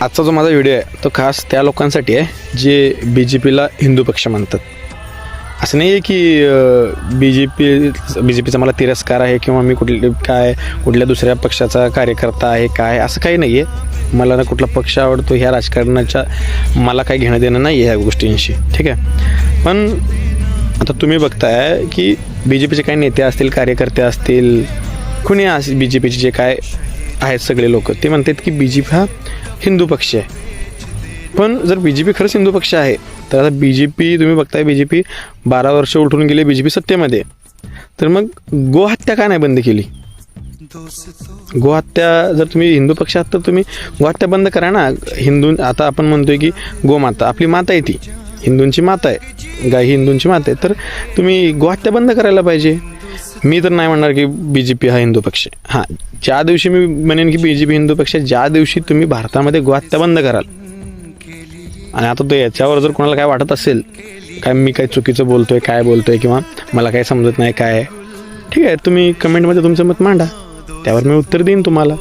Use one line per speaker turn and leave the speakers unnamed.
आजचा जो माझा व्हिडिओ आहे तो खास त्या लोकांसाठी आहे जे बी जे पीला हिंदू पक्ष म्हणतात. असं नाही आहे की बी जे पीचा मला तिरस्कार आहे किंवा मी कुठल्या दुसऱ्या पक्षाचा कार्यकर्ता आहे काय, असं काही नाही आहे. मला ना कुठला पक्ष आवडतो ह्या राजकारणाच्या मला काही घेणं देणं नाही आहे ह्या गोष्टींशी, ठीक आहे. पण आता तुम्ही बघताय की बी जे पीचे काही नेते असतील, कार्यकर्ते असतील, कुणी असेल बी जे पीचे जे काय आहेत सगळे लोक, ते म्हणतात की बी जे पी हा हिंदू पक्ष आहे. पण जर बी जे पी खरंच हिंदू पक्ष आहे तर आता बी जे पी तुम्ही बघताय, बी जे पी 12 वर्ष उलटून गेले बी जे पी सत्तेमध्ये, तर मग गोहत्या का नाही बंद केली? गोहत्या जर तुम्ही हिंदू पक्ष आहात तर तुम्ही गोहत्या बंद करा ना. आता आपण म्हणतोय की गोमाता आपली माता आहे, ती हिंदूंची माता आहे, गाय हिंदूंची माता आहे, तर तुम्ही गोहत्या बंद करायला पाहिजे. मी तर नाही म्हणणार की बी जे पी हा हिंदू पक्ष आहे. हां, ज्या दिवशी मी म्हणेन की बी जे पी हिंदू पक्ष आहे ज्या दिवशी तुम्ही भारतामध्ये गोहत्या बंद कराल. आणि आता तो याच्यावर जर कोणाला काय वाटत असेल काय मी काय चुकीचं बोलतोय, काय बोलतोय किंवा मला काय समजत नाही काय, ठीक आहे, तुम्ही कमेंटमध्ये तुमचं मत मांडा, त्यावर मी उत्तर देईन तुम्हाला.